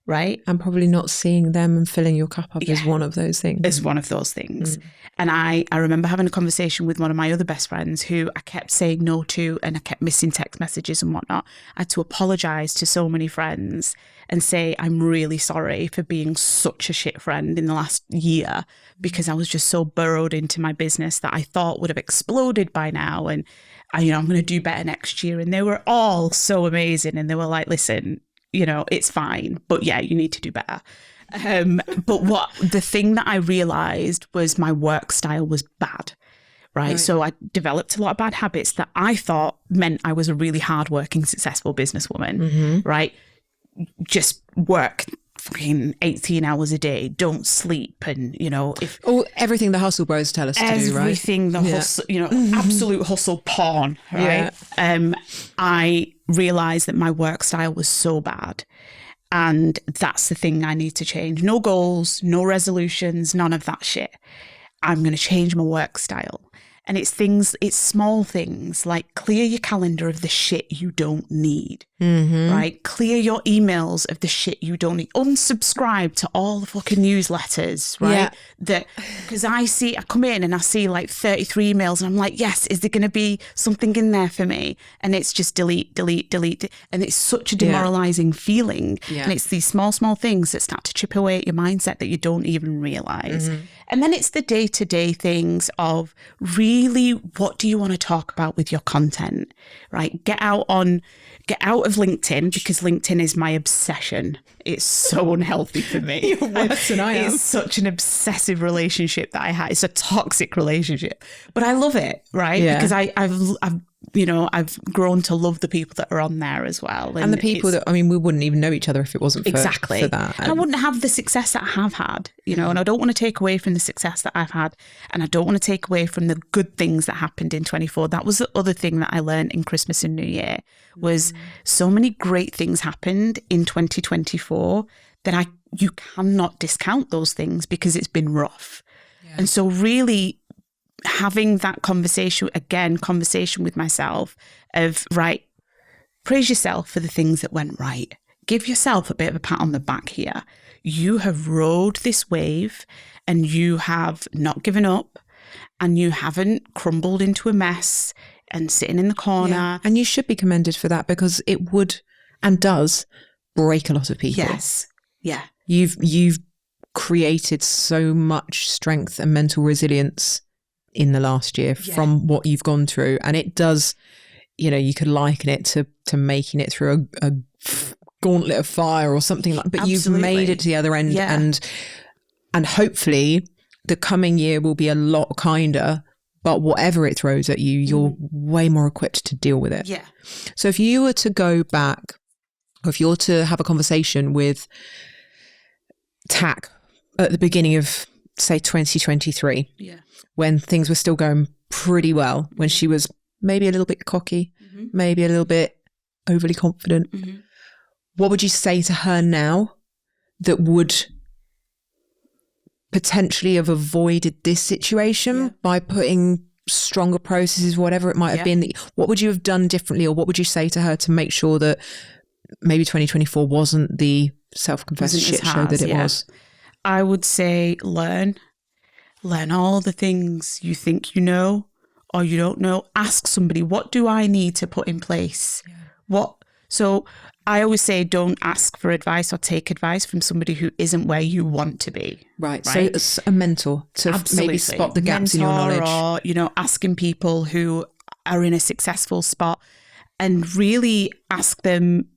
S1: Right.
S2: And probably not seeing them and filling your cup up is one of those things.
S1: Is one of those things. And I remember having a conversation with one of my other best friends who I kept saying no to, and I kept missing text messages and whatnot. I had to apologise to so many friends and say, I'm really sorry for being such a shit friend in the last year, because I was just so burrowed into my business that I thought would have exploded by now. And I'm going to do better next year. And they were all so amazing. And they were like, listen, it's fine, but yeah, you need to do better. But the thing that I realized was my work style was bad, right? So I developed a lot of bad habits that I thought meant I was a really hardworking, successful businesswoman, right? Just work fucking 18 hours a day, don't sleep, and if
S2: everything the hustle bros tell us to do, right?
S1: Everything the hustle, absolute hustle porn, right? I realized that my work style was so bad. And that's the thing I need to change. No goals, no resolutions, none of that shit. I'm going to change my work style. And it's small things like clear your calendar of the shit you don't need, right? Clear your emails of the shit you don't need. Unsubscribe to all the fucking newsletters, right? Because I come in and I see like 33 emails and I'm like, yes, is there going to be something in there for me? And it's just delete. And it's such a demoralizing feeling. And it's these small things that start to chip away at your mindset that you don't even realize. And then it's the day-to-day things of really, what do you want to talk about with your content, right? Get out of LinkedIn, because LinkedIn is my obsession. It's so unhealthy for me.
S2: You're worse than I am.
S1: It's such an obsessive relationship that I have. It's a toxic relationship, but I love it, right? Because I've grown to love the people that are on there as well.
S2: And the people that, we wouldn't even know each other if it wasn't for that.
S1: And I wouldn't have the success that I have had, and I don't want to take away from the success that I've had. And I don't want to take away from the good things that happened in 24. That was the other thing that I learned in Christmas and New Year, was so many great things happened in 2024 that you cannot discount those things because it's been rough. And so really having that conversation with myself of, right, praise yourself for the things that went right. Give yourself a bit of a pat on the back here. You have rode this wave and you have not given up and you haven't crumbled into a mess and sitting in the corner.
S2: And you should be commended for that, because it would and does break a lot of people.
S1: Yes. Yeah.
S2: You've created so much strength and mental resilience in the last year from what you've gone through. And it does, you could liken it to making it through a gauntlet of fire or something like, but Absolutely. You've made it to the other end. And hopefully the coming year will be a lot kinder, but whatever it throws at you, you're way more equipped to deal with it.
S1: Yeah.
S2: So if you were to go back, or if you were to have a conversation with Taq at the beginning of, say, 2023, when things were still going pretty well, when she was maybe a little bit cocky, maybe a little bit overly confident, what would you say to her now that would potentially have avoided this situation by putting stronger processes, whatever it might have been? What would you have done differently, or what would you say to her to make sure that maybe 2024 wasn't the self-confessed shit show that it was?
S1: I would say learn all the things you think you know or you don't know. Ask somebody, what do I need to put in place? So I always say, don't ask for advice or take advice from somebody who isn't where you want to be.
S2: Right. So it's a mentor to maybe spot the gaps in your knowledge.
S1: Or, asking people who are in a successful spot and really ask them,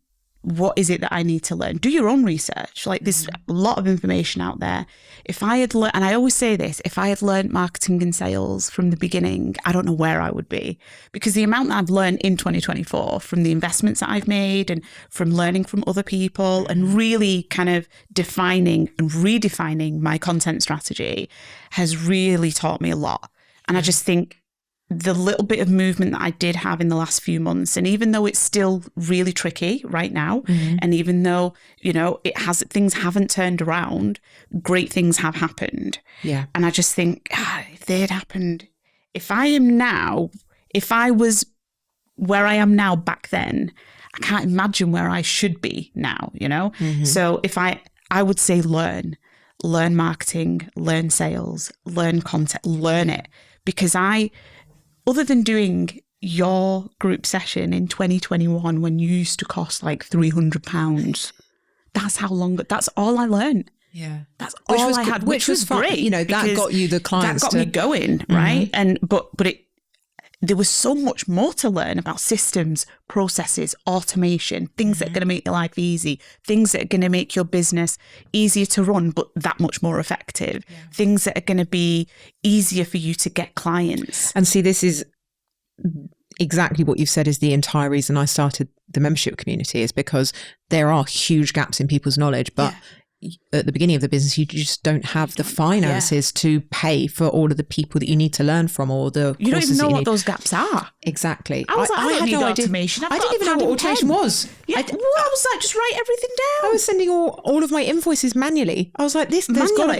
S1: what is it that I need to learn? Do your own research. Like, there's a lot of information out there. If I had learned, and I always say this, if I had learned marketing and sales from the beginning, I don't know where I would be, because the amount that I've learned in 2024 from the investments that I've made and from learning from other people and really kind of defining and redefining my content strategy has really taught me a lot. And I just think the little bit of movement that I did have in the last few months, and even though it's still really tricky right now, and even though, things haven't turned around, great things have happened.
S2: Yeah.
S1: And I just think, if they had happened, if I was where I am now back then, I can't imagine where I should be now, So if I would say learn marketing, learn sales, learn content, learn it, because other than doing your group session in 2021 when you used to cost like £300, that's all I learned.
S2: Yeah.
S1: That's all I had, which was great.
S2: That got you the clients.
S1: That got me going, right? And but there was so much more to learn about systems, processes, automation, things that are going to make your life easy, things that are going to make your business easier to run, but that much more effective, things that are going to be easier for you to get clients.
S2: And see, this is exactly what you've said is the entire reason I started the membership community, is because there are huge gaps in people's knowledge, but at the beginning of the business, you just don't have the finances to pay for all of the people that you need to learn from, or the
S1: You don't even know what
S2: need.
S1: those gaps are.
S2: Exactly.
S1: I was like, I had no
S2: automation.
S1: idea.
S2: I didn't even know what automation was.
S1: Yeah, I was like, just write everything down.
S2: I was sending all of my invoices manually. I was like, there's got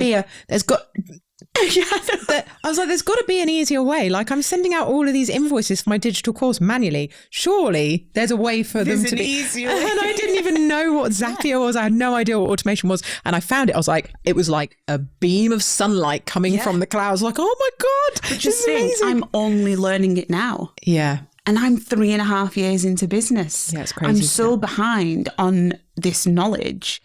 S2: to be an easier way. Like, I'm sending out all of these invoices for my digital course manually. Surely there's a way for them to be
S1: easier.
S2: And I didn't even know what Zapier was. I had no idea what automation was. And I found it. I was like, it was like a beam of sunlight coming from the clouds. Like, oh my God,
S1: but just think, amazing. I'm only learning it now.
S2: Yeah.
S1: And I'm 3.5 years into business.
S2: Yeah, it's crazy.
S1: I'm so behind on this knowledge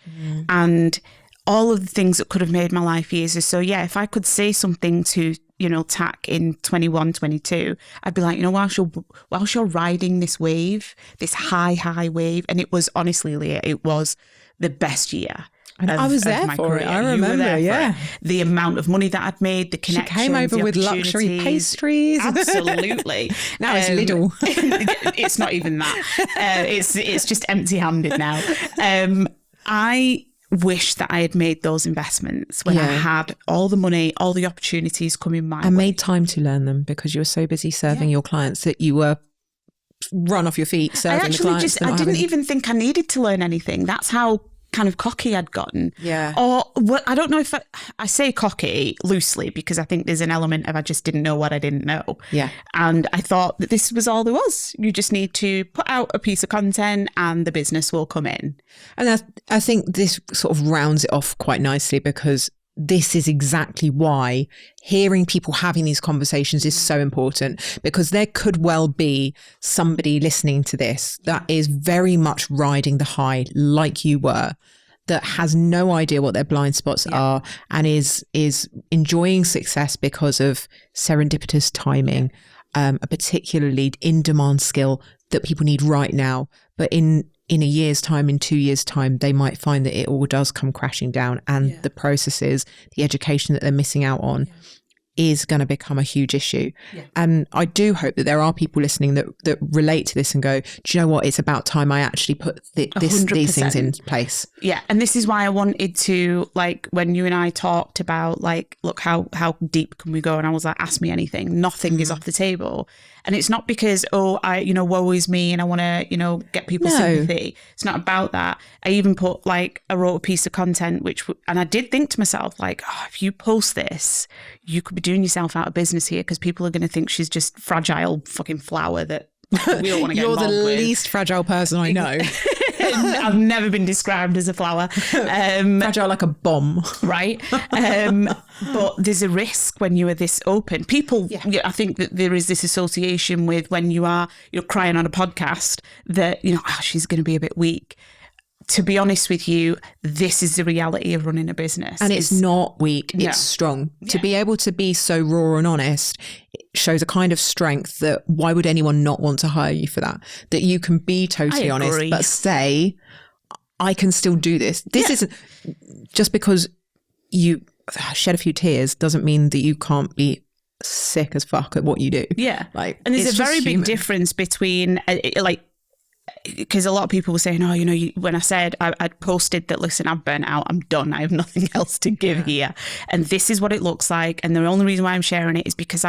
S1: and all of the things that could have made my life easier. So yeah, if I could say something to, Taq in 21, 22, I'd be like, whilst you're riding this wave, this high wave, and it was honestly, Leah, it was the best year.
S2: I was there for it. I remember, yeah.
S1: The amount of money that I'd made, the connections,
S2: she came over with luxury pastries.
S1: Absolutely.
S2: Now it's Lidl.
S1: It's not even that. It's just empty-handed now. I wish that I had made those investments when I had all the money, all the opportunities coming my way.
S2: And made time to learn them because you were so busy serving your clients that you were run off your feet serving the clients.
S1: I didn't even think I needed to learn anything. That's how kind of cocky I'd gotten.
S2: Yeah.
S1: Or I don't know if I say cocky loosely because I think there's an element of I just didn't know what I didn't know.
S2: Yeah.
S1: And I thought that this was all there was. You just need to put out a piece of content and the business will come in.
S2: And I think this sort of rounds it off quite nicely because this is exactly why hearing people having these conversations is so important, because there could well be somebody listening to this that is very much riding the high like you were, that has no idea what their blind spots are and is enjoying success because of serendipitous timing, a particularly in-demand skill that people need right now. But in a year's time, in 2 years' time, they might find that it all does come crashing down and the processes, the education that they're missing out on is going to become a huge issue. Yeah. And I do hope that there are people listening that relate to this and go, do you know what? It's about time I actually put these things in place.
S1: Yeah. And this is why I wanted to, like, when you and I talked about, like, look, how deep can we go? And I was like, ask me anything. Nothing is off the table. And it's not because, woe is me and I want to, get people's sympathy. It's not about that. I even I wrote a piece of content, and I did think to myself, like, if you post this, you could be doing yourself out of business here because people are going to think she's just fragile fucking flower that we don't want to get
S2: You're
S1: involved
S2: the
S1: with.
S2: least fragile person I know.
S1: I've never been described as a flower.
S2: Fragile like a bomb.
S1: Right. But there's a risk when you are this open. People, I think that there is this association with when you're crying on a podcast that, she's going to be a bit weak. To be honest with you, this is the reality of running a business.
S2: And it's not weak, it's strong. Yeah. To be able to be so raw and honest, it shows a kind of strength that why would anyone not want to hire you for that? That you can be totally honest, but say, I can still do this. This isn't just because you shed a few tears doesn't mean that you can't be sick as fuck at what you do.
S1: Yeah. And there's a very big difference between because a lot of people were saying, when I said I'd posted that, listen, I've burnt out, I'm done, I have nothing else to give here. And this is what it looks like. And the only reason why I'm sharing it is because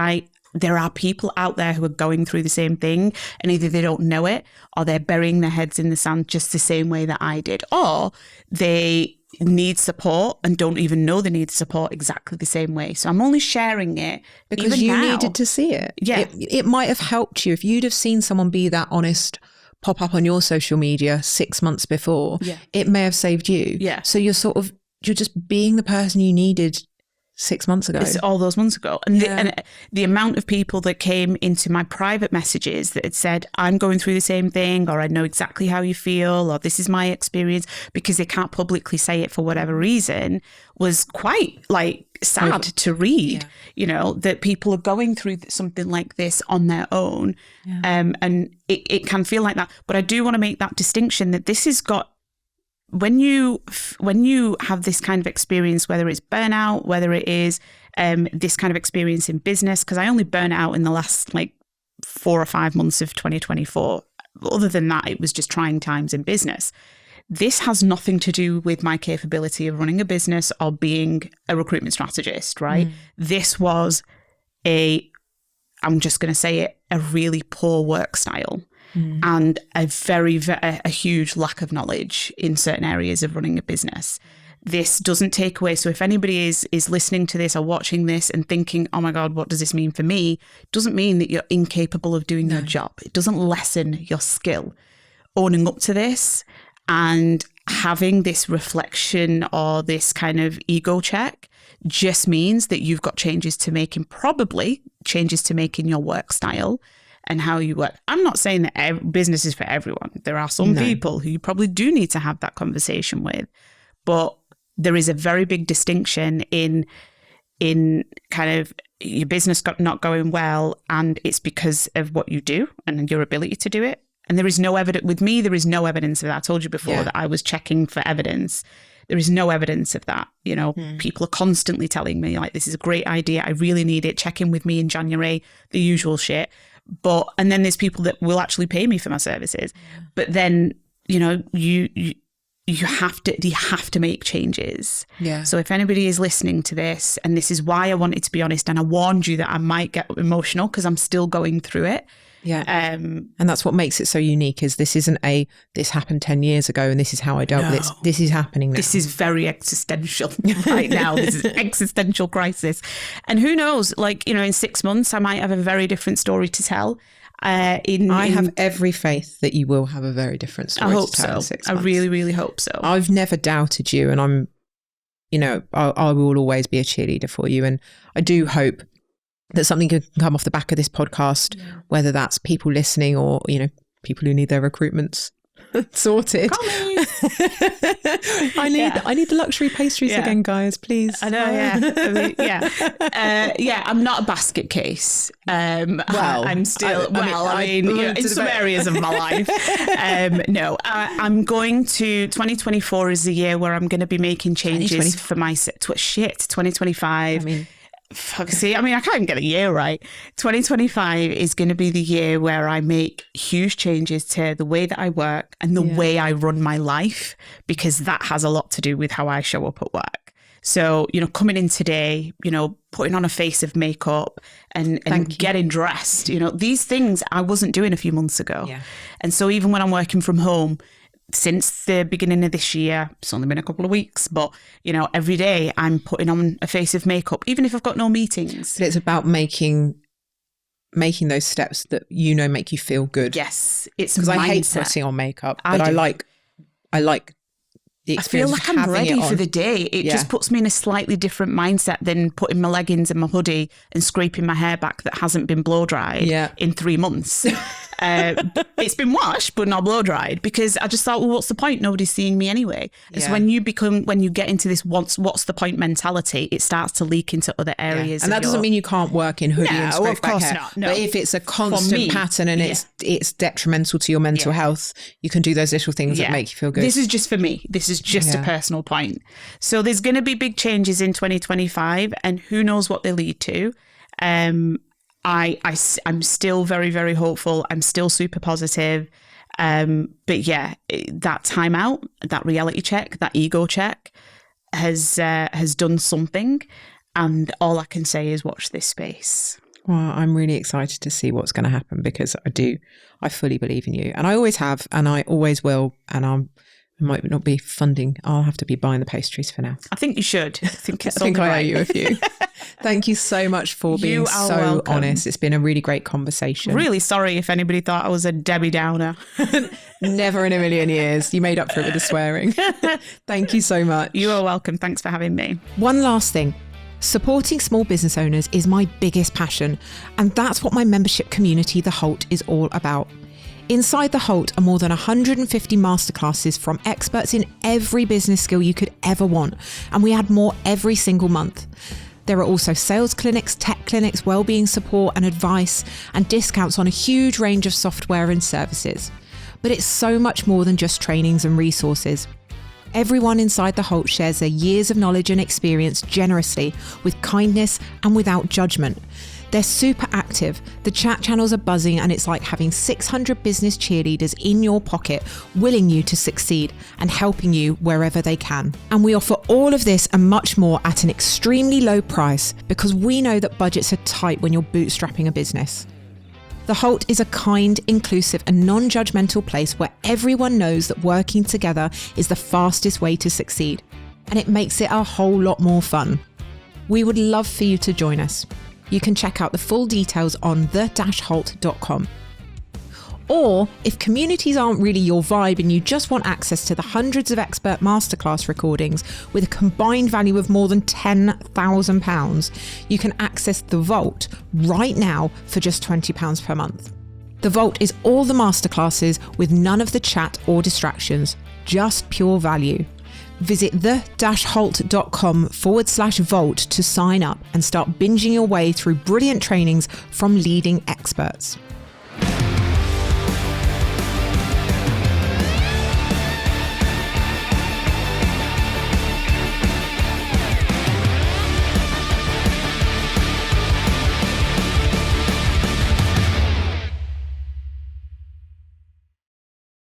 S1: there are people out there who are going through the same thing, and either they don't know it or they're burying their heads in the sand just the same way that I did, or they need support and don't even know they need support exactly the same way. So I'm only sharing it
S2: because you needed to see it. Yeah. It might have helped you if you'd have seen someone be that honest pop up on your social media 6 months before. Yeah. It may have saved you. Yeah. So you're just being the person you needed 6 months ago.
S1: It's all those months ago. And, the amount of people that came into my private messages that had said, I'm going through the same thing, or I know exactly how you feel, or this is my experience, because they can't publicly say it for whatever reason, was quite sad to read, that people are going through something like this on their own. Yeah. And it can feel like that. But I do want to make that distinction that this has got, when you have this kind of experience, whether it's burnout, whether it is this kind of experience in business, because I only burnt out in the last 4 or 5 months of 2024. Other than that, it was just trying times in business. this has nothing to do with my capability of running a business or being a recruitment strategist, right? This was I'm just going to say it, a really poor work style and a huge lack of knowledge in certain areas of running a business. This doesn't take away. So if anybody is listening to this or watching this and thinking, oh my God, what does this mean for me? It doesn't mean that you're incapable of doing your job. It doesn't lessen your skill. Owning up to this and having this reflection or this kind of ego check just means that you've got changes to make in your work style and how you work. I'm not saying that business is for everyone. There are some people who you probably do need to have that conversation with, but there is a very big distinction in kind of your business not going well, and it's because of what you do and your ability to do it. And there is no evidence with me. There is no evidence of that. I told you before that I was checking for evidence. There is no evidence of that. You know, people are constantly telling me like, this is a great idea. I really need it. Check in with me in January, the usual shit. And then there's people that will actually pay me for my services. But then, you know, you have to make changes.
S2: Yeah.
S1: So if anybody is listening to this, and this is why I wanted to be honest, and I warned you that I might get emotional because I'm still going through it.
S2: Yeah. And that's what makes it so unique is this isn't this happened 10 years ago and this is how I dealt with it. This is happening now.
S1: This is very existential right now. This is existential crisis. And who knows, like, you know, in 6 months, I might have a very different story to tell. I have
S2: every faith that you will have a very different story to tell in 6 months.
S1: I really, really hope so.
S2: I've never doubted you, and I'm, you know, I will always be a cheerleader for you. And I do hope that something can come off the back of this podcast, whether that's people listening or, you know, people who need their recruitments sorted. I need the luxury pastries again, guys, please.
S1: I know, I'm not a basket case. I'm still, in some areas of my life. No, I'm going to, 2024 is the year where I'm going to be making changes for my, 2025. I can't even get a year right. 2025 is going to be the year where I make huge changes to the way that I work and the way I run my life, because that has a lot to do with how I show up at work. So, you know, coming in today, you know, putting on a face of makeup and getting dressed, you know, these things I wasn't doing a few months ago. Yeah. And so even when I'm working from home, since the beginning of this year, it's only been a couple of weeks, but, you know, every day I'm putting on a face of makeup, even if I've got no meetings.
S2: But it's about making those steps that, you know, make you feel good.
S1: Yes. It's
S2: because I hate putting on makeup, but I like the experience.
S1: I feel like I'm ready for the day. It just puts me in a slightly different mindset than putting my leggings and my hoodie and scraping my hair back that hasn't been blow dried in 3 months. It's been washed but not blow dried, because I just thought, well, what's the point? Nobody's seeing me anyway. And so when you get into this what's the point mentality, it starts to leak into other areas.
S2: And that doesn't mean you can't work in hoodie and scrape back hair. Not, no. But if it's a constant pattern and it's detrimental to your mental health, you can do those little things that make you feel good.
S1: This is just for me. This is just a personal point. So there's going to be big changes in 2025, and who knows what they lead to. I'm still very, very hopeful. I'm still super positive. But yeah, that time out, that reality check, that ego check has done something. And all I can say is watch this space.
S2: Well, I'm really excited to see what's going to happen, because I fully believe in you, and I always have, and I always will. And I might not be funding. I'll have to be buying the pastries for now.
S1: I think you should. I think
S2: I owe you a few. Thank you so much for being so welcome. Honest. It's been a really great conversation.
S1: Really sorry if anybody thought I was a Debbie Downer.
S2: Never in a million years. You made up for it with the swearing. Thank you so much.
S1: You are welcome. Thanks for having me.
S2: One last thing. Supporting small business owners is my biggest passion, and that's what my membership community, The Holt, is all about. Inside The Holt are more than 150 masterclasses from experts in every business skill you could ever want, and we add more every single month. There are also sales clinics, tech clinics, wellbeing support and advice, and discounts on a huge range of software and services. But it's so much more than just trainings and resources. Everyone inside The Holt shares their years of knowledge and experience generously, with kindness and without judgment. They're super active. The chat channels are buzzing, and it's like having 600 business cheerleaders in your pocket, willing you to succeed and helping you wherever they can. And we offer all of this and much more at an extremely low price, because we know that budgets are tight when you're bootstrapping a business. The Halt is a kind, inclusive and non-judgmental place where everyone knows that working together is the fastest way to succeed, and it makes it a whole lot more fun. We would love for you to join us. You can check out the full details on the-halt.com. Or if communities aren't really your vibe and you just want access to the hundreds of expert masterclass recordings with a combined value of more than £10,000, you can access The Vault right now for just £20 per month. The Vault is all the masterclasses with none of the chat or distractions, just pure value. Visit the-halt.com/vault to sign up and start binging your way through brilliant trainings from leading experts.